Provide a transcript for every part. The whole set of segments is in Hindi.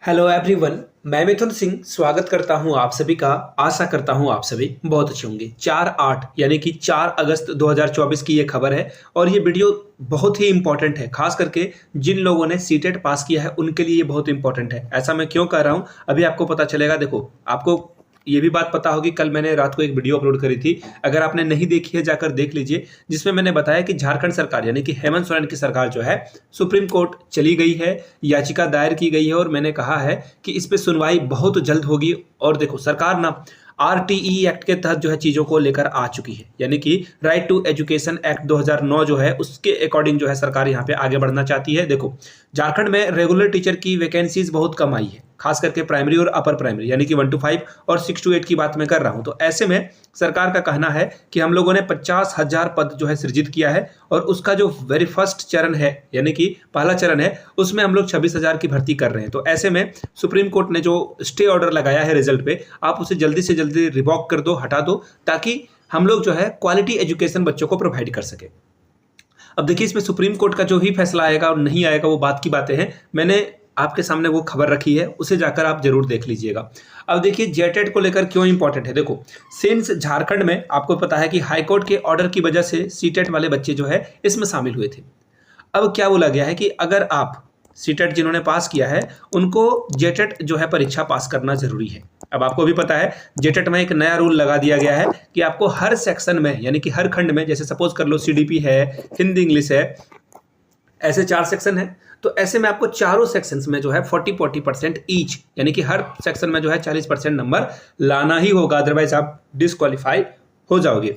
Hello everyone. मैं मिथुन सिंह स्वागत करता हूं आप सभी का। आशा करता हूं आप सभी बहुत अच्छे होंगे। 4/8 यानी कि 4 अगस्त 2024 की ये खबर है और ये वीडियो बहुत ही इंपॉर्टेंट है। खास करके जिन लोगों ने सीटेट पास किया है उनके लिए ये बहुत इंपॉर्टेंट है। ऐसा मैं क्यों कह रहा हूं अभी आपको पता चलेगा। देखो, आपको ये भी बात पता होगी, कल मैंने रात को एक वीडियो अपलोड करी थी, अगर आपने नहीं देखी है जाकर देख लीजिए, जिसमें मैंने बताया कि झारखंड सरकार यानी कि हेमंत सोरेन की सरकार जो है सुप्रीम कोर्ट चली गई है, याचिका दायर की गई है और मैंने कहा है कि इस पे सुनवाई बहुत जल्द होगी। और देखो, सरकार ना आरटीई एक्ट के तहत जो है चीजों को लेकर आ चुकी है, यानी कि राइट टू एजुकेशन एक्ट 2009 जो है उसके अकॉर्डिंग जो है सरकार यहाँ पे आगे बढ़ना चाहती है। देखो, झारखंड में रेगुलर टीचर की वैकेंसीज बहुत कम आई है, खास करके प्राइमरी और अपर प्राइमरी यानी कि 1 to 5 और 6 to 8 की बात मैं कर रहा हूं। तो ऐसे में सरकार का कहना है कि हम लोगों ने 50,000 पद जो है सृजित किया है और उसका जो वेरी फर्स्ट चरण है यानी कि पहला चरण है उसमें हम लोग 26,000 की भर्ती कर रहे हैं। तो ऐसे में सुप्रीम कोर्ट ने जो स्टे ऑर्डर लगाया है रिजल्ट पे, आप उसे जल्दी से जल्दी रिवॉक कर दो, हटा दो, ताकि हम लोग जो है क्वालिटी एजुकेशन बच्चों को प्रोवाइड कर सके। अब देखिए, इसमें सुप्रीम कोर्ट का जो ही फैसला आएगा और नहीं आएगा वो बात की बातें हैं। मैंने आपके सामने वो खबर रखी है, उसे जाकर आप जरूर देख लीजिएगा। अब देखिए, जेटेट को लेकर क्यों इंपॉर्टेंट है। देखो, सिंस झारखंड में आपको पता है कि हाईकोर्ट के ऑर्डर की वजह से सीटेट वाले बच्चे जो है इसमें शामिल हुए थे। अब क्या बोला गया है कि अगर आप सीटेट जिन्होंने पास किया है उनको जेटेट जो है परीक्षा पास करना जरूरी है। अब आपको भी पता है जेटेट में एक नया रूल लगा दिया गया है कि आपको हर सेक्शन में यानी कि हर खंड में, जैसे सपोज कर लो सीडीपी है, हिंदी इंग्लिश है, ऐसे 4 सेक्शन है, तो ऐसे में आपको चारों सेक्शंस में जो है 40% ईच यानी कि हर सेक्शन में जो है 40% नंबर लाना ही होगा, अदरवाइज आप डिस्क्वालीफाई हो जाओगे।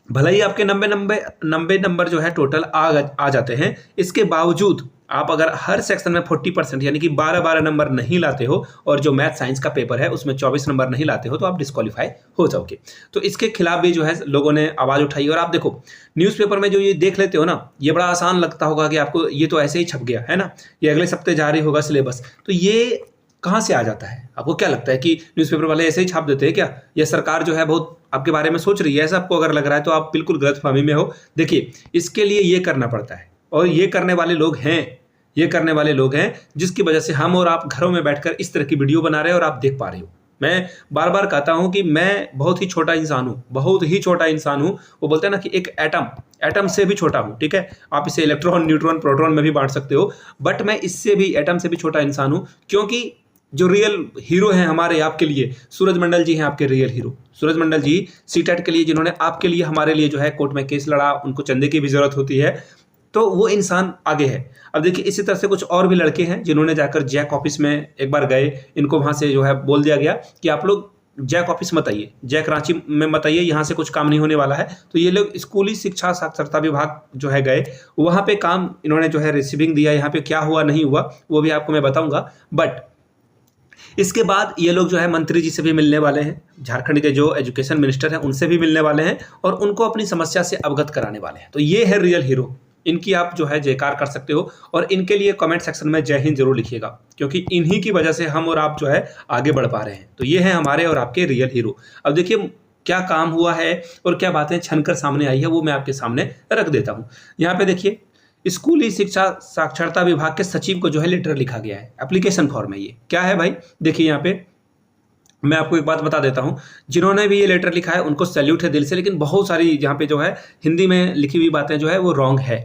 भले ही आपके 90 नंबर जो है टोटल आ जाते हैं, इसके बावजूद आप अगर हर सेक्शन में 40% यानी कि 12 नंबर नहीं लाते हो और जो मैथ साइंस का पेपर है उसमें 24 नंबर नहीं लाते हो तो आप डिस्क्वालीफाई हो जाओगे। तो इसके खिलाफ भी जो है लोगों ने आवाज उठाई। और आप देखो, न्यूज़पेपर में जो ये देख लेते हो ना, ये बड़ा आसान लगता होगा कि आपको ये तो ऐसे ही छप गया है ना, ये अगले हफ्ते जारी होगा सिलेबस। तो ये कहाँ से आ जाता है? आपको क्या लगता है कि न्यूज़पेपर वाले ऐसे ही छाप देते हैं क्या? या सरकार जो है बहुत आपके बारे में सोच रही है? ऐसा आपको अगर लग रहा है तो आप बिल्कुल गलतफहमी में हो। देखिए, इसके लिए ये करना पड़ता है और ये करने वाले लोग हैं जिसकी वजह से हम और आप घरों में बैठकर इस तरह की वीडियो बना रहे हैं और आप देख पा रहे हो। मैं बार बार कहता हूं कि मैं बहुत ही छोटा इंसान हूं। वो बोलते हैं ना कि एक एटम से भी छोटा हूं, ठीक है? आप इसे इलेक्ट्रॉन, न्यूट्रॉन, प्रोटॉन में भी बांट सकते हो, बट मैं इससे भी, एटम से भी छोटा इंसान हूं। क्योंकि जो रियल हीरो हैं हमारे आपके लिए, सूरज मंडल जी हैं आपके रियल हीरो। सूरज मंडल जी सीटेट के लिए, जिन्होंने आपके लिए, हमारे लिए जो है कोर्ट में केस लड़ा, उनको चंदे की भी जरूरत होती है, तो वो इंसान आगे है। अब देखिए, इसी तरह से कुछ और भी लड़के हैं जिन्होंने जाकर जैक ऑफिस में एक बार गए, इनको वहां से जो है बोल दिया गया कि आप लोग जैक ऑफिस मत आइए, जैक रांची में मत आइए, यहाँ से कुछ काम नहीं होने वाला है। तो ये लोग स्कूली शिक्षा साक्षरता विभाग जो है गए, वहां पे काम इन्होंने जो है रिसीविंग दिया। यहाँ पे क्या हुआ नहीं हुआ वो भी आपको मैं बताऊंगा। बट इसके बाद ये लोग जो है मंत्री जी से भी मिलने वाले हैं, झारखंड के जो एजुकेशन मिनिस्टर हैं उनसे भी मिलने वाले हैं और उनको अपनी समस्या से अवगत कराने वाले हैं। तो ये है रियल हीरो, इनकी आप जो है जयकार कर सकते हो और इनके लिए कमेंट सेक्शन में जय हिंद जरूर लिखिएगा, क्योंकि इन्हीं की वजह से हम और आप जो है आगे बढ़ पा रहे हैं। तो ये है हमारे और आपके रियल हीरो। अब देखिए क्या काम हुआ है और क्या बातें छनकर सामने आई है वो मैं आपके सामने रख देता हूँ। यहाँ पे देखिए, स्कूली शिक्षा साक्षरता विभाग के सचिव को जो है लेटर लिखा गया है, एप्लीकेशन फॉर्म है। ये क्या है भाई? देखिए, यहाँ पे मैं आपको एक बात बता देता हूं, जिन्होंने भी ये लेटर लिखा है उनको सैल्यूट है दिल से, लेकिन बहुत सारी यहाँ पे जो है हिंदी में लिखी हुई बातें जो है वो रॉन्ग है,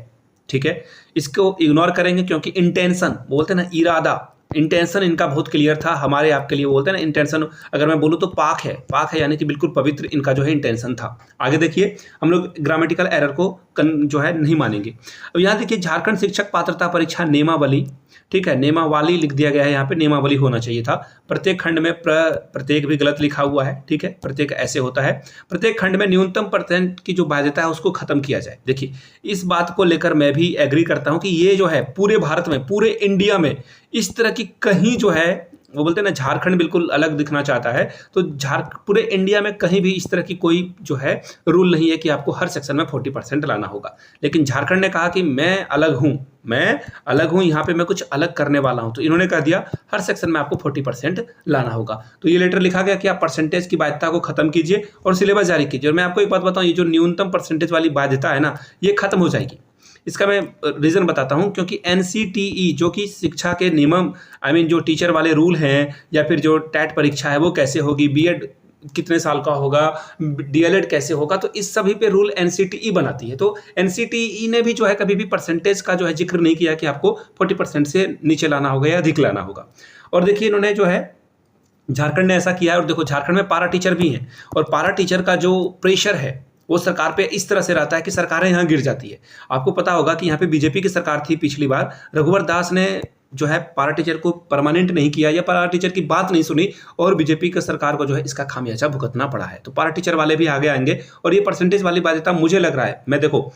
ठीक है? इसको इग्नोर करेंगे क्योंकि इंटेंशन, बोलते हैं ना इरादा, इंटेंशन इनका बहुत क्लियर था हमारे आपके लिए। बोलते हैं ना इंटेंशन, अगर मैं बोलूँ तो पाक है यानी कि बिल्कुल पवित्र इनका जो है इंटेंशन था। आगे देखिए, हम लोग ग्रामेटिकल एरर को जो है नहीं मानेंगे। अब यहाँ देखिए, झारखंड शिक्षक पात्रता परीक्षा नेमावली, ठीक है, नेमावाली लिख दिया गया है, यहाँ पे नेमावली होना चाहिए था। प्रत्येक खंड में प्रत्येक भी गलत लिखा हुआ है, ठीक है? प्रत्येक ऐसे होता है। प्रत्येक खंड में न्यूनतम % की जो बाध्यता है उसको खत्म किया जाए। देखिए, इस बात को लेकर मैं भी एग्री करता हूं कि ये जो है पूरे भारत में, पूरे इंडिया में इस तरह की कहीं जो है, वो बोलते हैं ना झारखंड बिल्कुल अलग दिखना चाहता है, तो पूरे इंडिया में कहीं भी इस तरह की कोई जो है रूल नहीं है कि आपको हर सेक्शन में 40% लाना होगा। लेकिन झारखंड ने कहा कि मैं अलग हूं, यहाँ पे मैं कुछ अलग करने वाला हूं, तो इन्होंने कह दिया हर सेक्शन में आपको 40% लाना होगा। तो ये लेटर लिखा गया कि आप परसेंटेज की बाध्यता को खत्म कीजिए और सिलेबस जारी कीजिए। और मैं आपको एक बात बताऊं, ये जो न्यूनतम % वाली बाध्यता है ना, ये खत्म हो जाएगी। इसका मैं रीज़न बताता हूँ, क्योंकि एनसीटीई जो कि शिक्षा के नियम जो टीचर वाले रूल हैं, या फिर जो टेट परीक्षा है वो कैसे होगी, बीएड कितने साल का होगा, डीएलएड कैसे होगा, तो इस सभी पे रूल एनसीटीई बनाती है। तो एनसीटीई ने भी जो है कभी भी परसेंटेज का जो है जिक्र नहीं किया कि आपको 40% से नीचे लाना होगा या अधिक लाना होगा। और देखिए इन्होंने जो है झारखंड ने ऐसा किया है। और देखो झारखंड में पारा टीचर भी हैं, और पारा टीचर का जो प्रेशर है वो सरकार पे इस तरह से रहता है कि सरकारें यहाँ गिर जाती है। आपको पता होगा कि यहाँ पे बीजेपी की सरकार थी पिछली बार, रघुवर दास ने जो है पारा टीचर को परमानेंट नहीं किया या पारा टीचर की बात नहीं सुनी, और बीजेपी की सरकार को जो है इसका खामियाजा भुगतना पड़ा है। तो पारा टीचर वाले भी आगे आएंगे। और ये परसेंटेज वाली बाध्यता मुझे लग रहा है, मैं देखो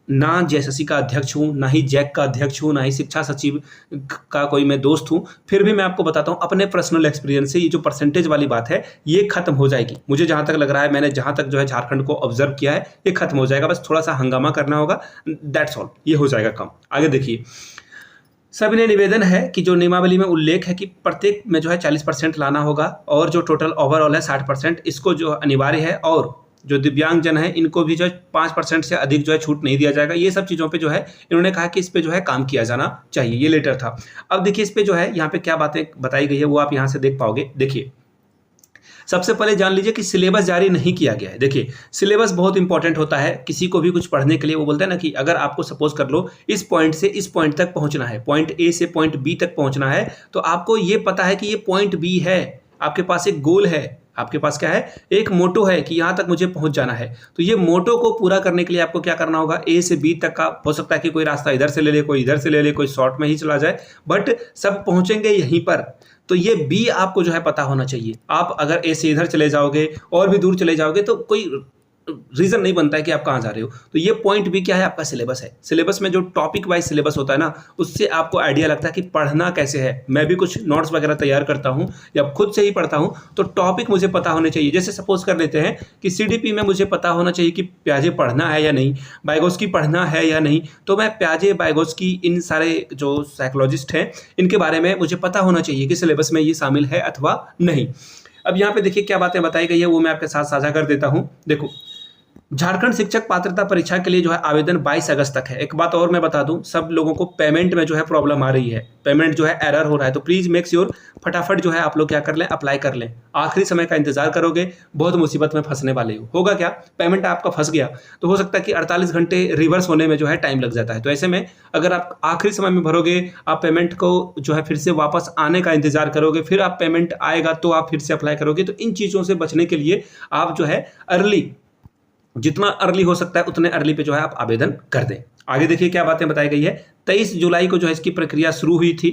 ना जेएसएससी का अध्यक्ष हूँ, ना ही जैक का अध्यक्ष हूँ, ना ही शिक्षा सचिव का कोई मैं दोस्त हूँ, फिर भी मैं आपको बताता हूँ अपने पर्सनल एक्सपीरियंस से, ये जो परसेंटेज वाली बात है ये खत्म हो जाएगी। मुझे जहाँ तक लग रहा है, मैंने जहाँ तक जो है झारखंड को ऑब्जर्व किया है, ये खत्म हो जाएगा। बस थोड़ा सा हंगामा करना होगा, दैट्स ऑल, ये हो जाएगा काम। आगे देखिए, सभी निवेदन है कि जो नियमावली में उल्लेख है कि प्रत्येक में जो है 40% लाना होगा, और जो टोटल ओवरऑल है 60%, इसको जो अनिवार्य है। और जो दिव्यांग जन है इनको भी जो है 5% से अधिक जो है छूट नहीं दिया जाएगा। ये सब चीज़ों पे जो है इन्होंने कहा कि इस पे जो है काम किया जाना चाहिए, ये लेटर था। अब देखिए इस पे जो है यहाँ पे क्या बातें बताई गई है वो आप यहाँ से देख पाओगे। देखिए सबसे पहले जान लीजिए कि सिलेबस जारी नहीं किया गया है। देखिए सिलेबस बहुत इंपॉर्टेंट होता है किसी को भी कुछ पढ़ने के लिए। वो बोलते हैं ना कि अगर आपको सपोज कर लो इस पॉइंट से इस पॉइंट तक पहुंचना है, पॉइंट ए से पॉइंट बी तक पहुंचना है, तो आपको ये पता है कि ये पॉइंट बी है, आपके पास एक गोल है, आपके पास क्या है, एक मोटो है कि यहाँ तक मुझे पहुंच जाना है। तो ये मोटो को पूरा करने के लिए आपको क्या करना होगा, ए से बी तक का हो सकता है कि कोई रास्ता इधर से ले ले, कोई इधर से ले ले, कोई शॉर्ट में ही चला जाए, बट सब पहुंचेंगे यहीं पर। तो ये बी आपको जो है पता होना चाहिए। आप अगर ए से इधर चले जाओगे और भी दूर चले जाओगे तो कोई रीजन नहीं बनता है कि आप कहाँ जा रहे हो। तो ये पॉइंट भी क्या है, आपका सिलेबस है। सिलेबस में जो टॉपिक वाइज सिलेबस होता है ना, उससे आपको आइडिया लगता है कि पढ़ना कैसे है। मैं भी कुछ नोट्स वगैरह तैयार करता हूँ या खुद से ही पढ़ता हूँ, तो टॉपिक मुझे पता होने चाहिए। जैसे सपोज कर लेते हैं कि सीडीपी में मुझे पता होना चाहिए कि प्याजे पढ़ना है या नहीं, बाइगोस्की पढ़ना है या नहीं। तो मैं प्याजे, बाइगोस्की, इन सारे जो साइकोलॉजिस्ट हैं इनके बारे में मुझे पता होना चाहिए कि सिलेबस में ये शामिल है अथवा नहीं। अब यहाँ पे देखिए क्या बातें बताई गई है वो मैं आपके साथ साझा कर देता हूँ। देखो झारखंड शिक्षक पात्रता परीक्षा के लिए जो है आवेदन 22 अगस्त तक है। एक बात और मैं बता दूं, सब लोगों को पेमेंट में जो है प्रॉब्लम आ रही है, पेमेंट जो है एरर हो रहा है, तो प्लीज मेक श्योर फटाफट जो है आप लोग क्या कर लें, अप्लाई कर लें। आखिरी समय का इंतजार करोगे बहुत मुसीबत में फंसने वाले हो। होगा क्या, पेमेंट आपका फंस गया तो हो सकता है कि 48 घंटे रिवर्स होने में जो है टाइम लग जाता है। तो ऐसे में अगर आप आखिरी समय में भरोगे, आप पेमेंट को जो है फिर से वापस आने का इंतजार करोगे, फिर आप पेमेंट आएगा तो आप फिर से अप्लाई करोगे। तो इन चीज़ों से बचने के लिए आप जो है अर्ली, जितना अर्ली हो सकता है उतने अर्ली पे जो है आप आवेदन कर दें। आगे देखिए क्या बातें बताई गई है। 23 जुलाई को जो है इसकी प्रक्रिया शुरू हुई थी,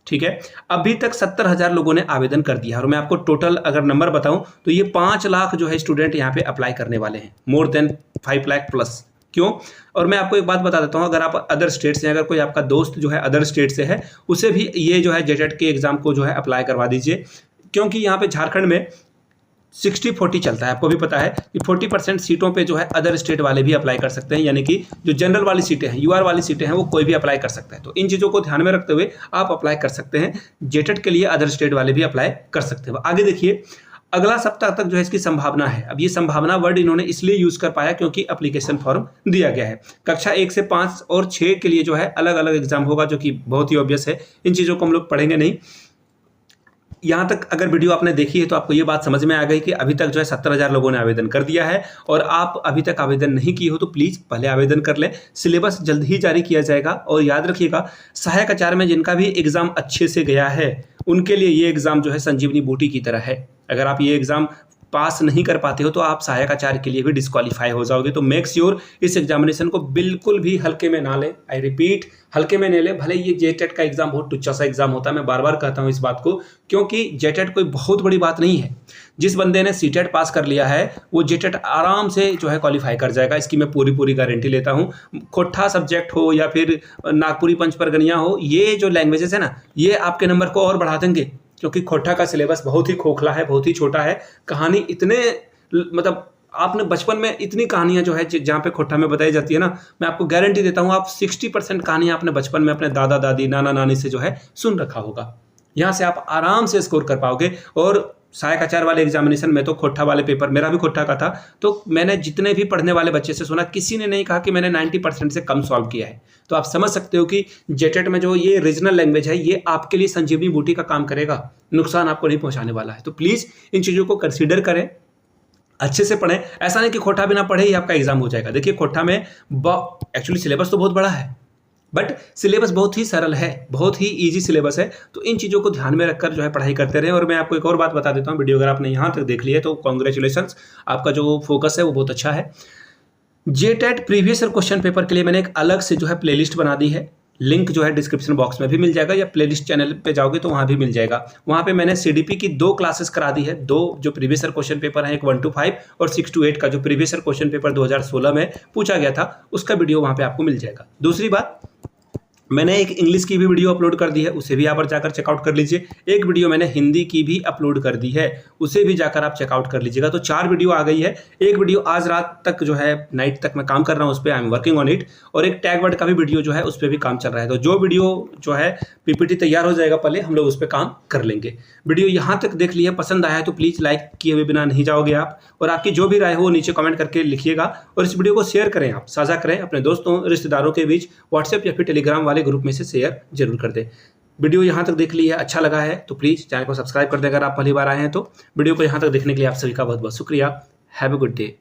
ठीक है। अभी तक 70,000 लोगों ने आवेदन कर दिया। और मैं आपको टोटल अगर नंबर बताऊं तो ये 5 लाख जो है स्टूडेंट यहाँ पे अप्लाई करने वाले हैं, मोर देन 5 लाख प्लस। क्यों? और मैं आपको एक बात बता देता हूँ, अगर आप अदर स्टेट से, अगर कोई आपका दोस्त जो है अदर स्टेट से है, उसे भी ये जो है जेटेट के एग्जाम को जो है अप्लाई करवा दीजिए। क्योंकि यहाँ पे झारखंड में 60-40 चलता है। आपको भी पता है कि 40% सीटों पे जो है अदर स्टेट वाले भी अप्लाई कर सकते हैं, यानी कि जो जनरल वाली सीटें हैं, यूआर वाली सीटें हैं, वो कोई भी अप्लाई कर सकता है। तो इन चीज़ों को ध्यान में रखते हुए आप अप्लाई कर सकते हैं। जेटेट के लिए अदर स्टेट वाले भी अप्लाई कर सकते हैं। आगे देखिए, अगला सप्ताह तक जो है इसकी संभावना है। अब ये संभावना वर्ड इन्होंने इसलिए यूज कर पाया क्योंकि एप्लीकेशन फॉर्म दिया गया है। कक्षा 1 से 5 और 6 के लिए जो है अलग अलग एग्जाम होगा, जो कि बहुत ही ऑब्वियस है। इन चीज़ों को हम लोग पढ़ेंगे नहीं। यहाँ तक अगर वीडियो आपने देखी है तो आपको ये बात समझ में आ गई कि अभी तक जो है 70,000 लोगों ने आवेदन कर दिया है। और आप अभी तक आवेदन नहीं किए हो तो प्लीज़ पहले आवेदन कर लें। सिलेबस जल्द ही जारी किया जाएगा। और याद रखिएगा, सहायक आचार्य में जिनका भी एग्जाम अच्छे से गया है उनके लिए ये एग्जाम जो है संजीवनी बूटी की तरह है। अगर आप ये एग्जाम पास नहीं कर पाते हो तो आप सहायक आचार्य के लिए भी डिस्क्वालीफाई हो जाओगे। तो मेक श्योर इस एग्जामिनेशन को बिल्कुल भी हल्के में ना लें। आई रिपीट, हल्के में नहीं लें। भले ये जेटेट का एग्जाम बहुत टुच्चा सा एग्जाम होता है, मैं बार बार कहता हूँ इस बात को, क्योंकि जेटेट कोई बहुत बड़ी बात नहीं है। जिस बंदे ने सीटेट पास कर लिया है वो जेटेट आराम से जो है क्वालिफाई कर जाएगा, इसकी मैं पूरी गारंटी लेता हूँ। खोट्ठा सब्जेक्ट हो या फिर नागपुरी पंच परगनिया हो, ये जो लैंग्वेजेस है ना, ये आपके नंबर को और बढ़ा देंगे। क्योंकि खोट्ठा का सिलेबस बहुत ही खोखला है, बहुत ही छोटा है। कहानी इतने, मतलब आपने बचपन में इतनी कहानियां जो है जहाँ पे खोट्ठा में बताई जाती है ना, मैं आपको गारंटी देता हूँ आप 60% कहानियां आपने बचपन में अपने दादा दादी, नाना नानी से जो है सुन रखा होगा। यहाँ से आप आराम से स्कोर कर पाओगे। और सहायक आचार्य वाले एग्जामिनेशन में तो खोट्ठा वाले पेपर, मेरा भी खोट्ठा का था, तो मैंने जितने भी पढ़ने वाले बच्चे से सुना, किसी ने नहीं कहा कि मैंने 90% से कम सॉल्व किया है। तो आप समझ सकते हो कि जेटेट में जो ये रीजनल लैंग्वेज है, ये आपके लिए संजीवनी बूटी का काम करेगा, नुकसान आपको नहीं पहुंचाने वाला है। तो प्लीज़ इन चीज़ों को कंसीडर करें, अच्छे से पढ़ें। ऐसा नहीं कि खोट्ठा बिना पढ़े ही आपका एग्जाम हो जाएगा। देखिए खोट्ठा में एक्चुअली सिलेबस तो बहुत बड़ा है, बट सिलेबस बहुत ही सरल है, बहुत ही इजी सिलेबस है। तो इन चीज़ों को ध्यान में रखकर जो है पढ़ाई करते रहें। और मैं आपको एक और बात बता देता हूँ, वीडियो अगर आपने यहाँ तक देख लिया है तो कॉन्ग्रेचुलेशंस, आपका जो फोकस है वो बहुत अच्छा है। JTET previous year question paper के लिए मैंने एक अलग से जो है प्लेलिस्ट बना दी है, लिंक जो है डिस्क्रिप्शन बॉक्स में भी मिल जाएगा, या प्लेलिस्ट चैनल पे जाओगे तो वहाँ भी मिल जाएगा। वहाँ पे मैंने सीडीपी की 2 क्लासेस करा दी है, 2 जो प्रीवियस ईयर क्वेश्चन पेपर है, एक 1 to 5 और 6 to 8 का जो प्रीवियस ईयर क्वेश्चन पेपर 2016 में पूछा गया था, उसका वीडियो वहाँ पे आपको मिल जाएगा। दूसरी बात, मैंने एक इंग्लिश की भी वीडियो अपलोड कर दी है, उसे भी यहाँ पर जाकर चेकआउट कर लीजिए। एक वीडियो मैंने हिंदी की भी अपलोड कर दी है, उसे भी जाकर आप चेकआउट कर लीजिएगा। तो 4 वीडियो आ गई है। एक वीडियो आज रात तक जो है, नाइट तक मैं काम कर रहा हूँ उस पर, I am working on it. और एक टैग वर्ड का भी वीडियो जो है उस पर भी काम चल रहा है। तो जो वीडियो जो है पीपीटी तैयार हो जाएगा, पहले हम लोग उस पर काम कर लेंगे। वीडियो यहाँ तक देख लिया, पसंद आया है तो प्लीज़ लाइक किए हुए बिना नहीं जाओगे आप, और आपकी जो भी राय हो वो नीचे कमेंट करके लिखिएगा। और इस वीडियो को शेयर करें, आप साझा करें अपने दोस्तों रिश्तेदारों के बीच, व्हाट्सएप या फिर टेलीग्राम वाले ग्रुप में से शेयर जरूर कर दें। वीडियो यहाँ तक देख ली है, अच्छा लगा है तो प्लीज़ चैनल को सब्सक्राइब कर दें अगर आप पहली बार आए हैं तो। वीडियो को यहाँ तक देखने के लिए आप सभी का बहुत बहुत शुक्रिया। Have a good day.